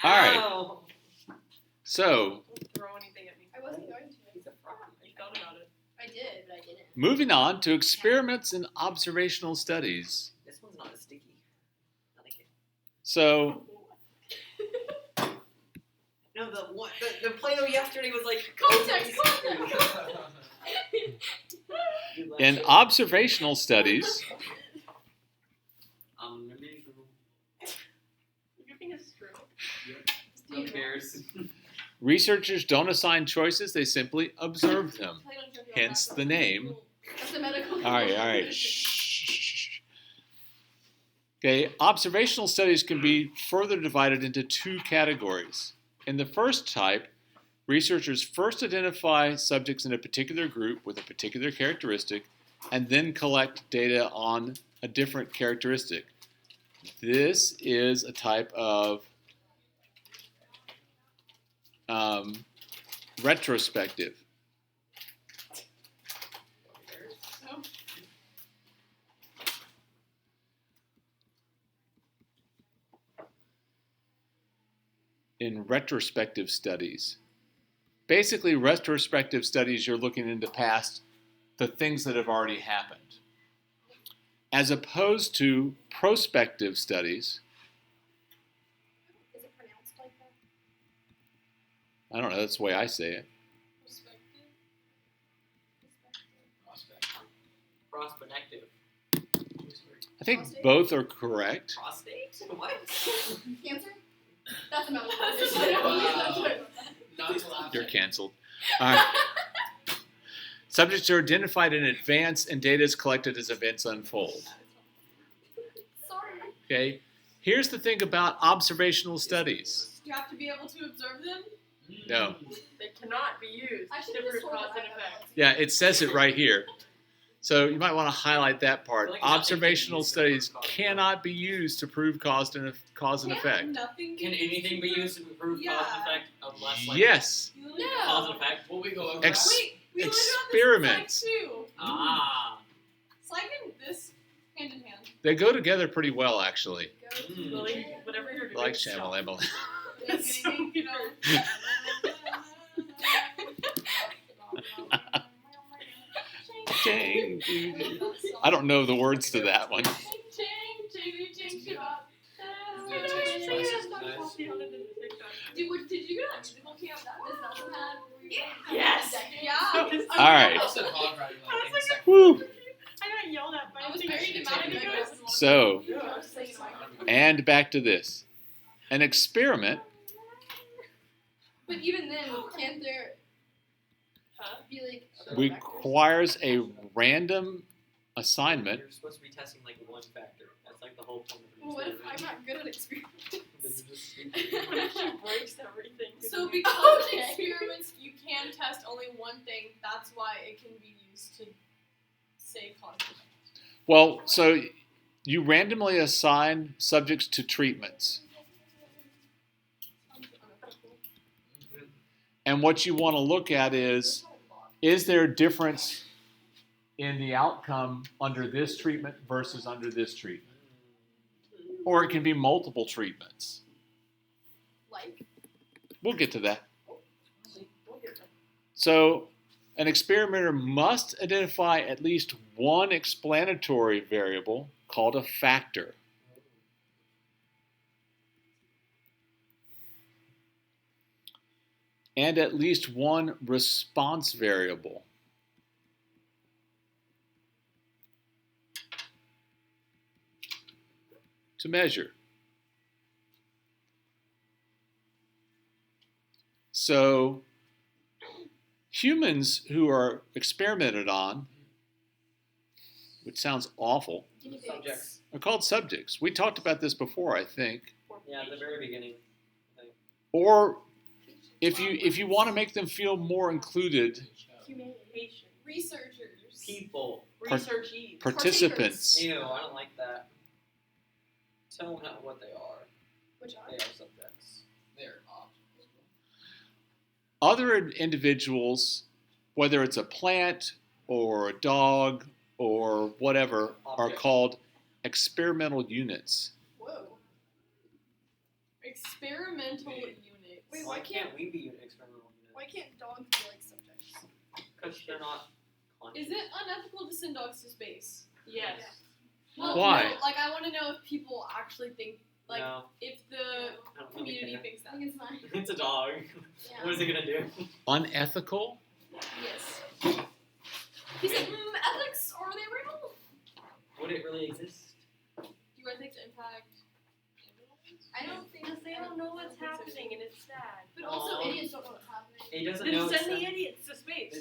All right. Ow. So, Don't throw anything at me. I wasn't going to. He's a frog. You thought about it. I did, but I didn't. moving on to experiments and observational studies. This one's not as sticky. I like it. So, No, the Play-Doh yesterday was like Context. in observational studies, Your thing is true. Who cares? researchers don't assign choices, they simply observe them. Hence the name. That's a medical. All right. Shh. Okay, observational studies can be further divided into two categories. In the first type, researchers first identify subjects in a particular group with a particular characteristic and then collect data on a different characteristic. This is a type of retrospective. In retrospective studies. Basically, retrospective studies, you're looking into past the things that have already happened. As opposed to prospective studies, Is it pronounced like that? I don't know, that's the way I say it. Prospective. I think both are correct. Prostate? What? Cancer? That's a medical That's condition. a Not to laugh. You're canceled. All right. Subjects are identified in advance and data is collected as events unfold. Sorry. Okay? Here's the thing about observational studies. You have to be able to observe them. No. They cannot be used. I should Different have cause and effect. Yeah, it says it right here. So you might want to highlight that part. Like nothing Observational can be studies used to prove cannot be used to prove cause and effect. Nothing Can anything be used to prove cause and effect unless like Yes. cause and effect? Will we go over Ex- that? Wait, we learned experiments. about this in Psych too. Ah. Psych and this hand in hand. They go together pretty well, actually. Mm. Lily, whatever you're doing. Like stop. Shamal Emily. You know. I don't know the words to that one. Did you get a musical camp that Miss Nelson had? Yes. Yeah. All right. I said hog riding like in second. Woo. I got yelled at by I was the very teacher. dramatic. So, I was saying to my and back to this. An experiment But even then, can't there Huh? be like requires a random assignment. You're supposed to be testing like one factor. That's like the whole point of Well, what if I'm not good at experiments? What if she breaks everything? So because Okay. of experiments, you can test only one thing. That's why it can be used to say content. Well, so you randomly assign subjects to treatments. And what you want to look at is there a difference in the outcome under this treatment versus under this treatment? Or it can be multiple treatments. Like, We'll get to that. So, an experimenter must identify at least one explanatory variable called a factor. And at least one response variable. To measure. So, humans who are experimented on, which sounds awful, guinea pigs. Subjects. are called subjects. We talked about this before, I think. Yeah, at the very beginning. Or if you want to make them feel more included, Patient. Researchers. People. Researchees. participants. Ew, I don't like that. Tell them what they are. Which They are are subjects. They're off. Other individuals, whether it's a plant or a dog or whatever, are Object. called experimental units. whoa. Experimental units. Wait, Why can't we be an experimental unit? Why can't dogs be like subjects? Because they're not conscious. Is it unethical to send dogs to space? Yes. Well, Why? No, like, I want to know if people actually think, like, No, if the I don't really community care. thinks that. I think it's fine. It's a dog. Yeah. What is it gonna do? Unethical? Yes. He said, ethics, are they real? Would it really exist? Do ethics impact animals? I don't think Because they don't know what's happening and it's sad. But also, Aw. idiots don't know what's happening. He doesn't Then know. send it's the idiots to space.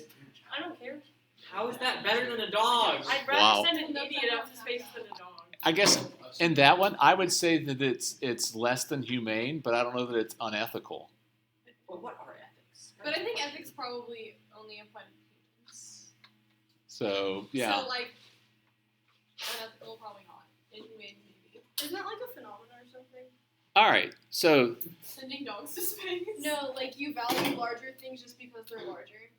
I don't care. How is that better than a dog? I'd rather Wow. send an idiot up to space than a dog. I guess in that one, I would say that it's less than humane, but I don't know that it's unethical. Well, what are ethics? But I think ethics probably only apply to humans. So, yeah. So, like, unethical, probably not. Inhumane, maybe. Isn't that like a phenomenon or something? All right. So, Sending dogs to space? No, like you value larger things just because they're larger.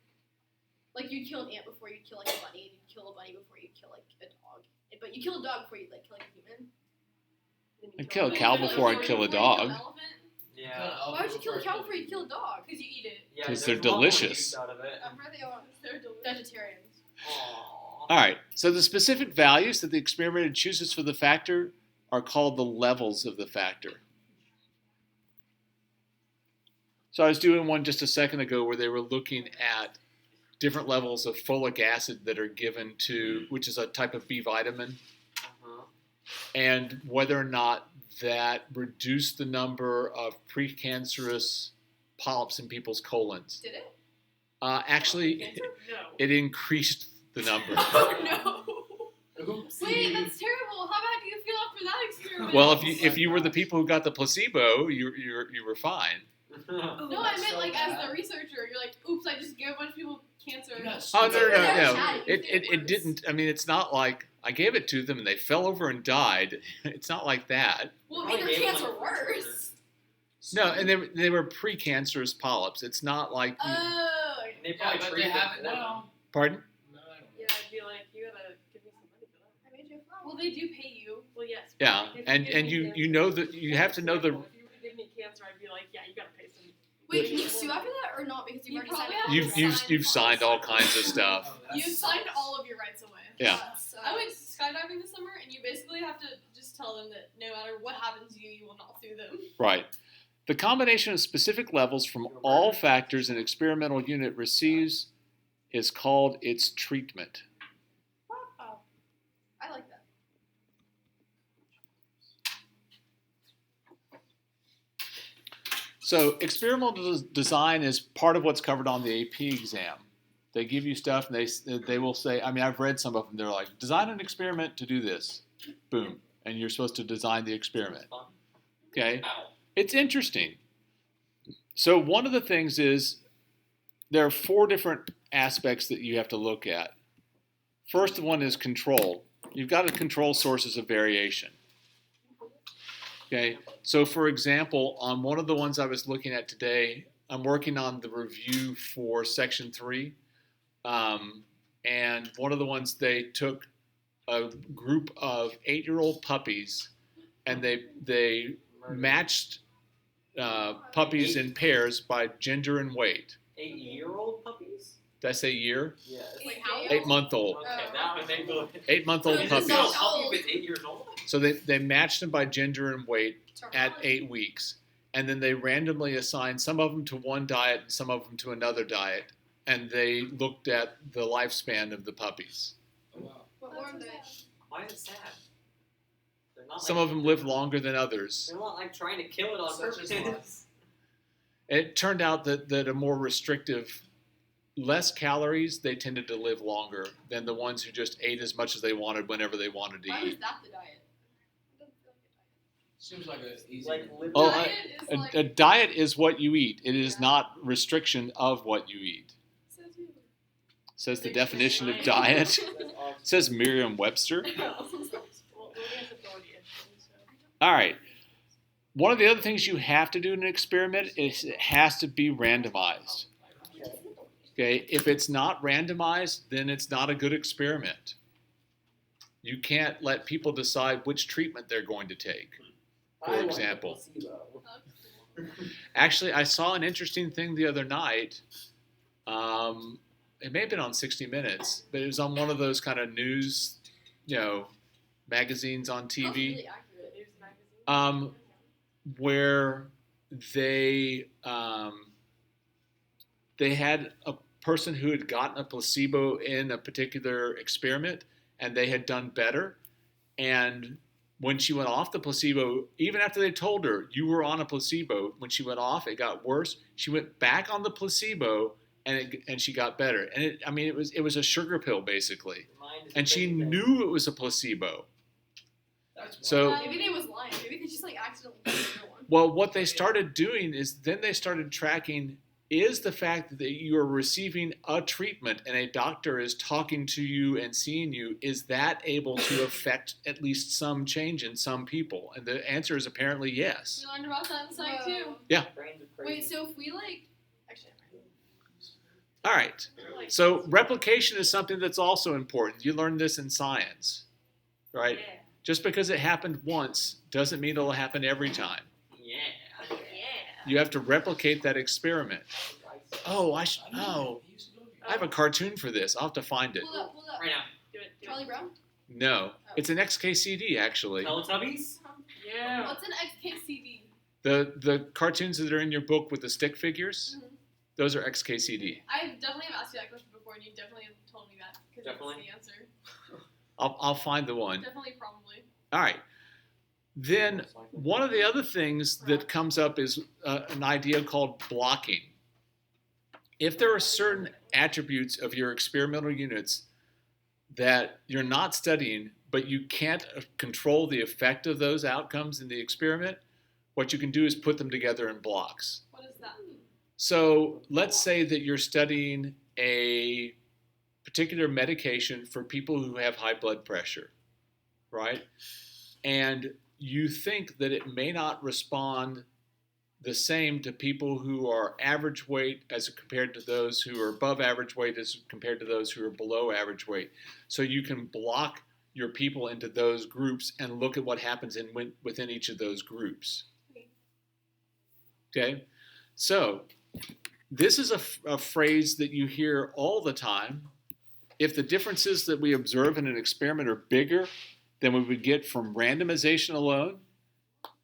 Like you'd kill an ant before you'd kill like a bunny, and you'd kill a bunny before you'd kill like a dog. But you kill a dog before you'd like kill like a human. Then you I'd kill a Like, cow like, before I'd before kill a you kill dog. an elephant? Yeah. Why would you kill a cow before you kill a dog? Because you eat it. Yeah, 'Cause there's they're a lot more delicious. use out of it. I'm sure they are They're delicious. vegetarians. Aww. all right. So the specific values that the experimenter chooses for the factor are called the levels of the factor. So I was doing one just a second ago where they were looking at different levels of folic acid that are given to, which is a type of B vitamin, Uh-huh. and whether or not that reduced the number of precancerous polyps in people's colons. Did it? Actually, No. it increased the number. Oh no! Oops. Wait, that's terrible. How bad do you feel after that experiment? Well, if you were the people who got the placebo, you were fine. No, I meant like as the researcher, you're like, oops, I just gave a bunch of people cancer. You got Oh no, no, They're no! chatting. It didn't. I mean, it's not like I gave it to them and they fell over and died. It's not like that. Well, Probably made their gave them, cancer like, worse. No, and they were precancerous polyps. It's not like. Oh. They Yeah, probably but treat they it have it for them. now. Pardon? No, I don't know. Yeah, I'd be like, you gotta give me some money for that. I made you a flower. Well, they do pay you. Well, yes. Yeah, but if and give and me you cancer- know that you have to know the. If you were to give me cancer, I'd be like, yeah, you gotta pay some. Wait, can you sue after that or not? Because you've You already signed probably a have contract. You've signed all kinds of stuff. Oh, that's- You signed all of your rights away. Yeah. So, I went skydiving this summer, and you basically have to just tell them that no matter what happens to you, you will not sue them. Right. The combination of specific levels from all factors an experimental unit receives is called its treatment. oh, I like that. So experimental design is part of what's covered on the AP exam. They give you stuff and they will say, I mean, I've read some of them. They're like, design an experiment to do this. Boom. And you're supposed to design the experiment. Fun. Okay. Ow. It's interesting. So one of the things is there are 4 different aspects that you have to look at. First one is control. You've got to control sources of variation. Okay, so for example, on one of the ones I was looking at today, I'm working on the review for section 3. And one of the ones they took a group of 8-year-old puppies and they matched puppies in pairs by gender and weight. 8-year-old puppies? Did I say year? Yes. Wait, how old? 8-month-old. Okay, that would make the. 8-month-old So this is puppies. not- Puppy if it's 8 years old? So they matched them by gender and weight Sorry. at 8 weeks. And then they randomly assigned some of them to one diet and some of them to another diet. And they looked at the lifespan of the puppies. Oh, wow. What more of they? Why is it sad? They're not Some like, of them lived longer than others. They're not like trying to kill it on Such as purpose. It turned out that a more restrictive, less calories, they tended to live longer than the ones who just ate as much as they wanted whenever they wanted to Why was eat. that the diet? It doesn't feel Seems like an easy. Like live Oh, Diet is like, A diet is what you eat. It is not restriction of what you eat. Says the definition of diet. Says Merriam-Webster. Well, Lily has authority, so. All right. One of the other things you have to do in an experiment is it has to be randomized. Okay, if it's not randomized, then it's not a good experiment. You can't let people decide which treatment they're going to take. For I like example. placebo. Actually, I saw an interesting thing the other night. It may have been on 60 Minutes, but it was on one of those kind of news, magazines on That's TV, really accurate. News magazine. where they had a person who had gotten a placebo in a particular experiment, and they had done better. And when she went off the placebo, even after they told her you were on a placebo, when she went off, it got worse. She went back on the placebo, and she got better. And it was a sugar pill basically, and she knew it was a placebo. That's So- wild. Maybe they was lying. Maybe they just like accidentally did the real one. Well, what they started doing is then they started tracking is the fact that you are receiving a treatment and a doctor is talking to you and seeing you, is that able to affect at least some change in some people? And the answer is apparently yes. We learned about that in psych too. Whoa. Brains are Wait, crazy. so if we like, actually, All right. Like, So replication is something that's also important. You learn this in science, right? Yeah. Just because it happened once doesn't mean it'll happen every time. Yeah. Yeah. You have to replicate that experiment. Oh, I have a cartoon for this. I'll have to find it. pull up. Right now. Do it. Charlie Brown. No, it's an XKCD actually. Teletubbies? Yeah. What's an XKCD? The cartoons that are in your book with the stick figures, Mhm. those are XKCD. I definitely have asked you that question before, and you definitely have told me that because that's Definitely. the answer. I'll find the one. Definitely, probably. All right. Then one of the other things that comes up is an idea called blocking. If there are certain attributes of your experimental units that you're not studying, but you can't control the effect of those outcomes in the experiment, what you can do is put them together in blocks. What is that? So let's say that you're studying a particular medication for people who have high blood pressure, right? And you think that it may not respond the same to people who are average weight as compared to those who are above average weight as compared to those who are below average weight. So you can block your people into those groups and look at what happens within each of those groups. Okay? So this is a phrase that you hear all the time. If the differences that we observe in an experiment are bigger than we would get from randomization alone,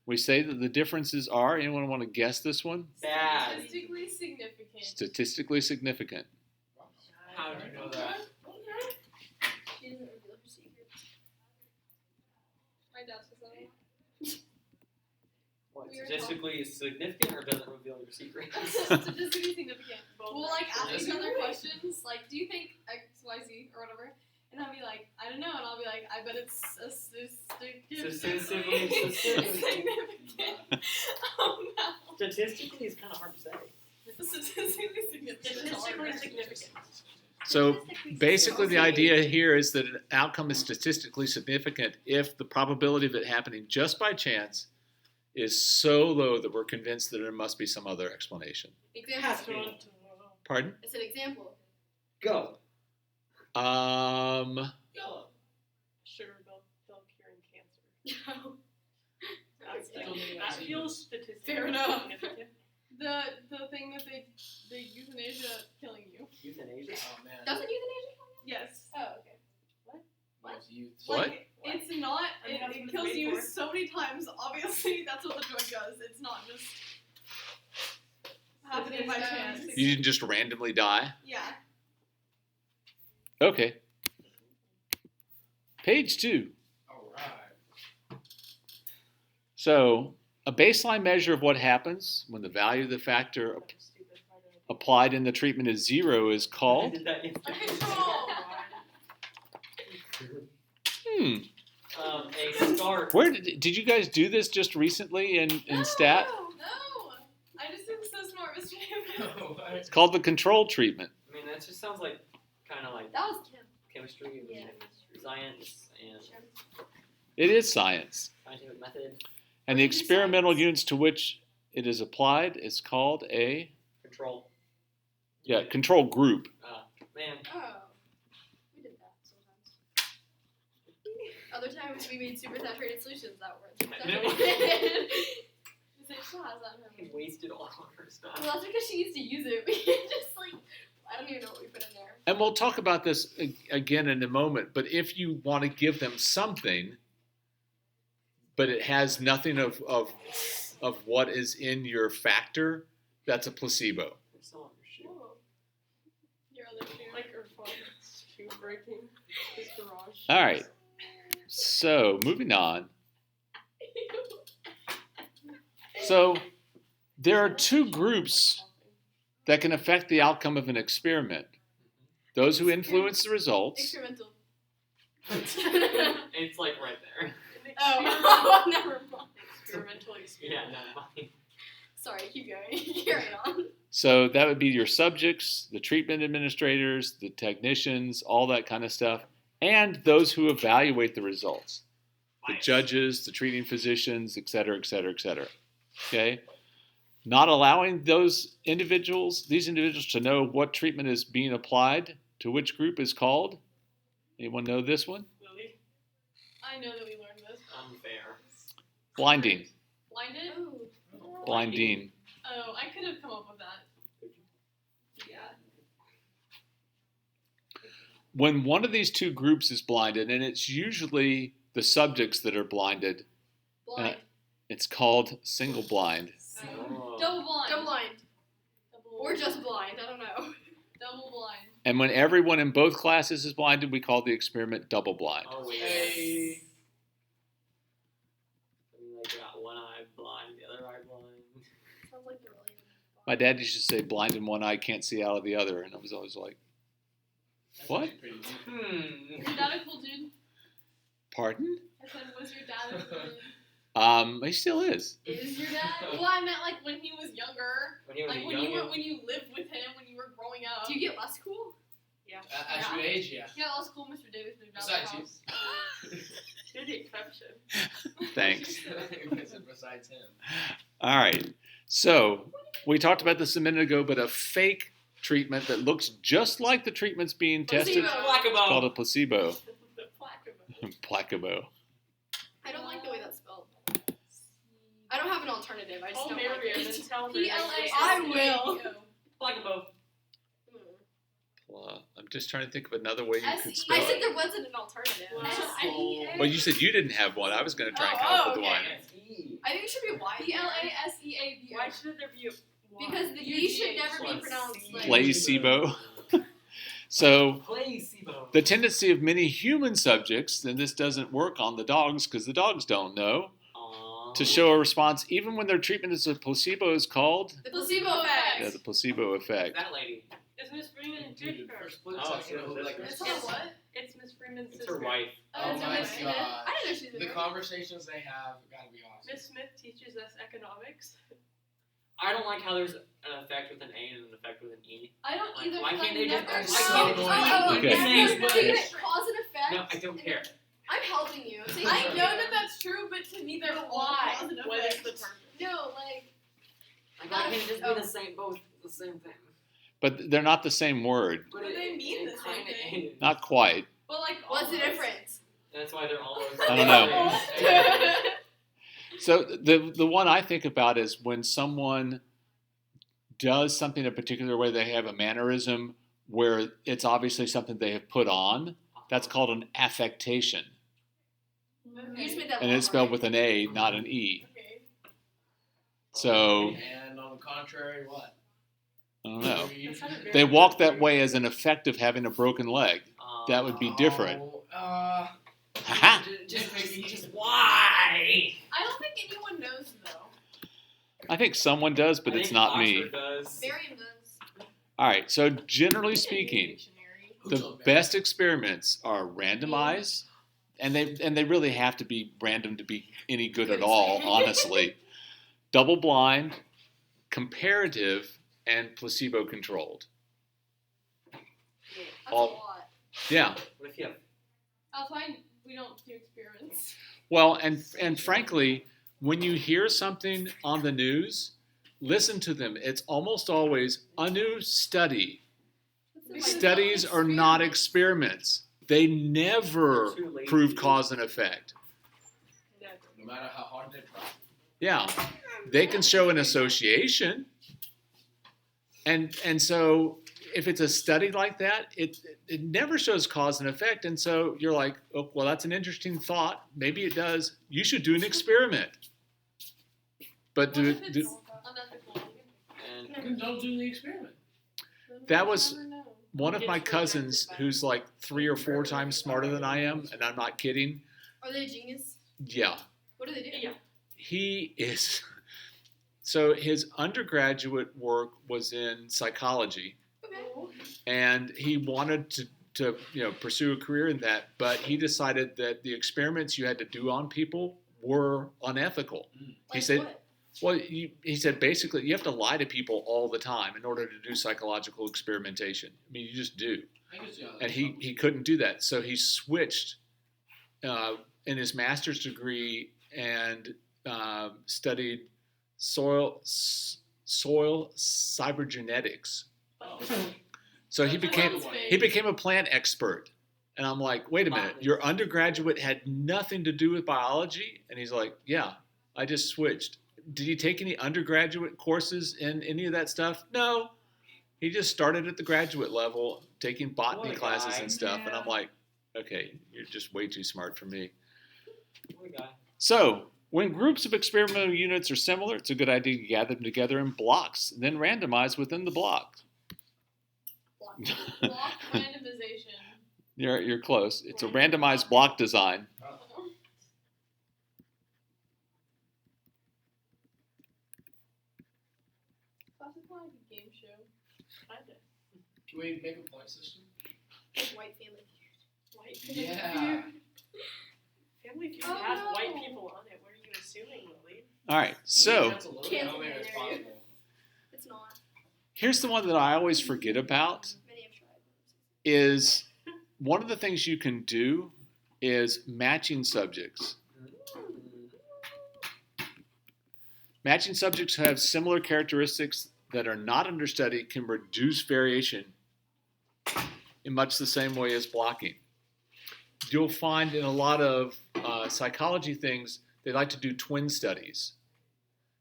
we say that the differences are, anyone want to guess this one? Bad. Statistically significant. Statistically significant. How did you know that? She doesn't reveal her secrets. My dad says that. What, We were statistically significant or doesn't reveal your secrets? Statistically significant. Both We'll like ask each actually. other questions, like, do you think X, Y, Z, or whatever? And I'll be like, I don't know, and I'll be like, I bet it's Statistically significant. Oh no. Statistically is kind of hard to say. Statistically significant. Statistically significant. So basically the idea here is that an outcome is statistically significant if the probability of it happening just by chance is so low that we're convinced that there must be some other explanation. Example. Pardon? It's an example. Go. Sugar they'll curing cancer. That feels statistically Fair enough. significant. The thing that the euthanasia killing you. Euthanasia? Oh man. Doesn't euthanasia count? Yes. Oh, okay. What? Youth. What? Like, it's not. I mean, that's It what it's kills made you for. so many times. Obviously, that's what the drug does. It's not just happening by chance. You didn't just randomly die? Yeah. Okay. Page 2. All right. So a baseline measure of what happens when the value of the factor applied in the treatment is 0 is I called? did that Control. a start. Where did you guys do this just recently in stat? No. I just am so smart, Mr. Hammond. It's called the control treatment. I mean, that just sounds like kind of like That was Kim. chemistry and Yeah. science and It is science. scientific method. And the experimental units to which it is applied is called a Control. control group. Man, Oh. We did that sometimes. Other times we made super saturated solutions that weren't super No. saturated. Because it still has that in He her. wasted all of her stuff. Well, that's because she used to use it. We just like, I don't even know what we put in there. And we'll talk about this again in a moment, but if you want to give them something, but it has nothing of what is in your factor, that's a placebo. It's still on your shoe. Oh. Your other shoe. Like her father's shoe breaking his garage. All right. So, moving on. So, there are two groups that can affect the outcome of an experiment. Those who influence the results, Experimental. It's like right there. Oh, never mind. Experimental Yeah, experiment. no, mine. Sorry, keep going. Carry on. so that would be your subjects, the treatment administrators, the technicians, all that kind of stuff, and those who evaluate the results. The judges, the treating physicians, et cetera, et cetera, et cetera. Okay? Not allowing these individuals to know what treatment is being applied to which group is called. Anyone know this one? Lily. I know that we learned this. Unfair. Blinding. Blinded? Oh. Blinding. Oh, I could have come up with that. Yeah. When one of these two groups is blinded, and it's usually the subjects that are blinded, Blind. it's called single blind. Oh. Double blind. Double blind. Double, Or just blind. I don't know. double blind. And when everyone in both classes is blinded, we call the experiment double blind. Oh, wait. Hey. I mean, like, got one eye blind, the other eye blind. Sounds like they're really. My dad used to say blind in one eye, can't see out of the other, and I was always like, That's What? actually pretty neat. Was your dad a cool dude? pardon? I said, was your dad a cool dude? He still is. Is your dad? Well, I meant like when he was younger. When he was Like a when youngin'. when you lived with him when you were growing up. Do you get less cool? As you age, yeah. Yeah, that was cool. Mr. Davis moved out Besides of the you. house. You're the exception. Thanks. Besides him. All right. So we talked about this a minute ago, but a fake treatment that looks just like the treatment's being tested is Placebo. called a placebo. The placebo. Placebo. I don't like the way that's spelled. I don't have an alternative. I just Call don't like Miriam it. and tell her. I will. Placebo. I'm just trying to think of another way you could I spell said it. there wasn't an alternative. Wow. I Well, you said you didn't have one. I was going to try and come up with okay. one. E. think it should be Y. P-L-A-S-E-A-B-O. Why should there be a Y? Because the E should never be pronounced like. Placebo. So Placebo. the tendency of many human subjects, and this doesn't work on the dogs because the dogs don't know, Aww. to show a response even when their treatment is a placebo is called The placebo effect. the placebo effect. That lady. Is Miss Freeman Dude, good for her? a split Oh, second, it so looked like that's- It's on what? It's Miss Freeman's It's sister. her wife. Oh it's a my Miss Smith. god. I didn't know she's The there. conversations they have gotta be awesome. Miss Smith teaches us economics. I don't like how there's an effect with an A and an effect with an E. I don't Like, either. why because can't I they just- never why saw- can't they just Okay. Unit, cause and effect. No, I don't care. I'm helping you. Say I something. know that that's true, but to me they're all Why? cause and What is effect. the purpose? No, like Like, why can't it just be the same, both the same thing? But they're not the same word. But they mean the same kinda thing. is. Not quite. But like, what's the almost. difference? That's why they're always. I don't know. So the one I think about is when someone does something a particular way, they have a mannerism where it's obviously something they have put on. That's called an affectation. You just made that And long, it's spelled right? with an A, not an E. Okay. So, And on the contrary, what? I don't know. That sounded very They walk that weird. way as an effect of having a broken leg. That would be different. Haha! Just why? I don't think anyone knows though. I think someone does, but I it's think not me. Oxford does. Barium does. All right, so generally speaking, Dictionary. the best experiments are randomized, and they really have to be random to be any good at all, honestly. Double blind, comparative, and placebo controlled. That's All- a lot. Yeah. What if you have? That's why we don't do experiments. Well, and frankly, when you hear something on the news, listen to them. It's almost always a new study. Studies are not experiments. They never Too lazy. prove cause and effect. Never. No matter how hard they try. Yeah. they can show an association. And so if it's a study like that, it never shows cause and effect. And so you're like, oh, well, that's an interesting thought. Maybe it does. You should do an experiment. But What do if it's unethical? And Then don't do the experiment. That was Never know. one of my cousins who's like 3 or 4 times smarter than I am, and I'm not kidding. Are they a genius? Yeah, What do they do? Yeah. he is. So his undergraduate work was in psychology, Okay. and he wanted to pursue a career in that, but he decided that the experiments you had to do on people were unethical. Like said- what? Well, he said basically you have to lie to people all the time in order to do psychological experimentation. I mean, you just do. I can see how And that's he couldn't do that, so he switched in his master's degree and studied soil cybergenetics. Oh. So he That's became another one. he became a plant expert, and I'm like, wait a minute, your undergraduate had nothing to do with biology, and he's like, yeah, I just switched. Did he take any undergraduate courses in any of that stuff? No. He just started at the graduate level taking botany What a classes guy. and stuff. And I'm Yeah. like, okay, you're just way too smart for me. What a guy. So, when groups of experimental units are similar, it's a good idea to gather them together in blocks, and then randomize within the block. Block. Block randomization. You're close. It's a randomized block design. Sounds like a game show. Kinda. Can we make a point system? Like white family. White Yeah. Family Feud Oh, has no. white people on it. What are you assuming, Lily? All right, so That's a little- Can't I don't think it's marry you. possible. It's not. here's the one that I always forget about. Many have tried. Is one of the things you can do is matching subjects. Matching subjects who have similar characteristics that are not under study can reduce variation in much the same way as blocking. You'll find in a lot of psychology things, they like to do twin studies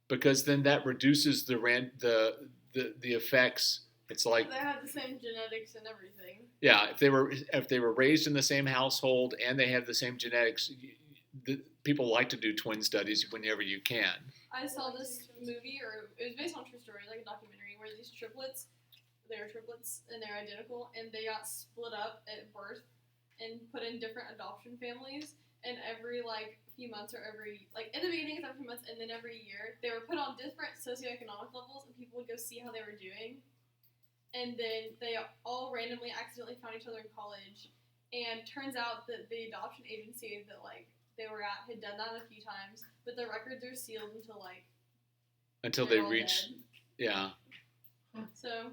because then that reduces the effects. It's like, They have the same genetics and everything. yeah, if they were raised in the same household and they have the same genetics, people like to do twin studies whenever you can. I saw this movie, or it was based on true story, like a documentary, where these triplets, they're triplets and they're identical, and they got split up at birth and put in different adoption families. And every few months, or every in the beginning it's every few months, and then every year they were put on different socioeconomic levels, and people would go see how they were doing. And then they all randomly accidentally found each other in college, and turns out that the adoption agency that they were at had done that a few times, but the records are sealed until They they're all reach, dead. yeah. So,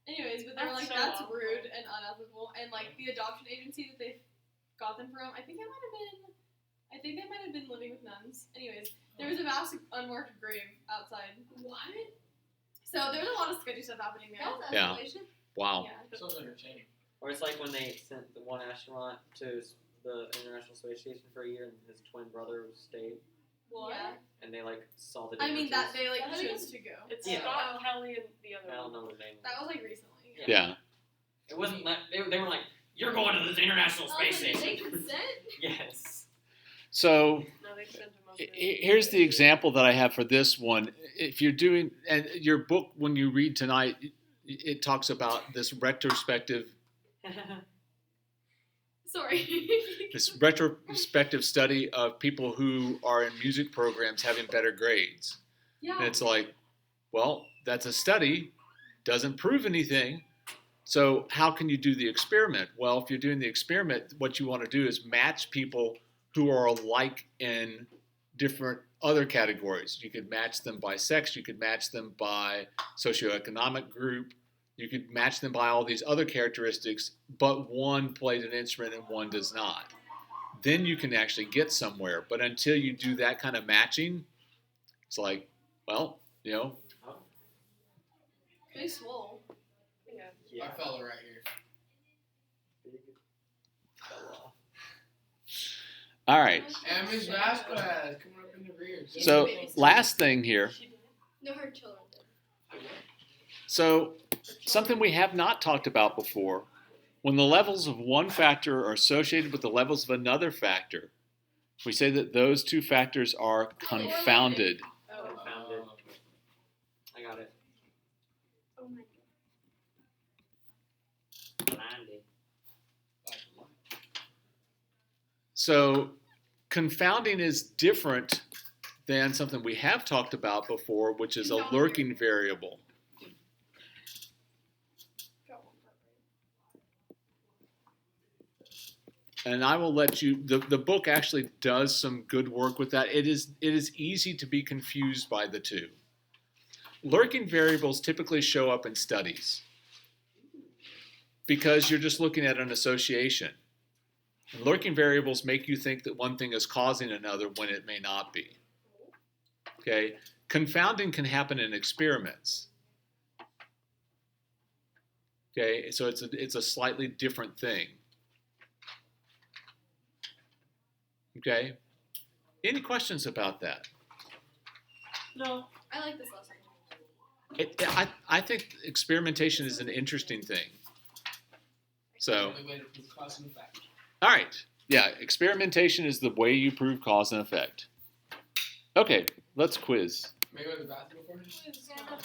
anyways, but they were That's so that's awful. rude and unethical, and the adoption agency that they got them from, I think they might have been living with nuns. Anyways, there was a massive unmarked grave outside. What? So there's a lot of sketchy stuff happening there. That's Yeah. escalation. Wow. Yeah. Sounds entertaining. Or it's like when they sent the one astronaut to the International Space Station for a year, and his twin brother stayed, What? Yeah. and they saw the I differences. mean that they That's chose to go. It's Yeah. Scott, Kelly, and the other I don't one. know what his name was. That was recently. Yeah. It wasn't like they were like, "You're going to this International Space Did they Station." consent? Yes. No, So they sent him up here's the example that I have for this one. If you're doing, and your book, when you read tonight, it talks about this retrospective Sorry. study of people who are in music programs having better grades. And Yeah. it's like, well, that's a study, doesn't prove anything. So how can you do the experiment? Well, if you're doing the experiment, what you want to do is match people who are alike in different other categories. You could match them by sex, you could match them by socioeconomic group, you could match them by all these other characteristics, but one plays an instrument and one does not. Then you can actually get somewhere. But until you do that kind of matching, it's like, well, They swole. Yeah. Our fella right here. Big fella. all right. And Miss Vasquez coming up in the rear. So last thing here, She did No, her children did. So, something we have not talked about before, when the levels of one factor are associated with the levels of another factor, we say that those two factors are confounded. Oh. Confounded. I got it. Oh my Blinded. So, confounding is different than something we have talked about before, which is a lurking variable. And I will let you, the book actually does some good work with that. It is easy to be confused by the two. Lurking variables typically show up in studies because you're just looking at an association. And lurking variables make you think that one thing is causing another when it may not be. Okay? Confounding can happen in experiments. Okay? So it's a slightly different thing. Okay? Any questions about that? No. I like this lesson. I think experimentation is an interesting thing. So, Only way to prove cause and effect. all right. Yeah, experimentation is the way you prove cause and effect. Okay, let's quiz. May I go to the bathroom before this? It's not-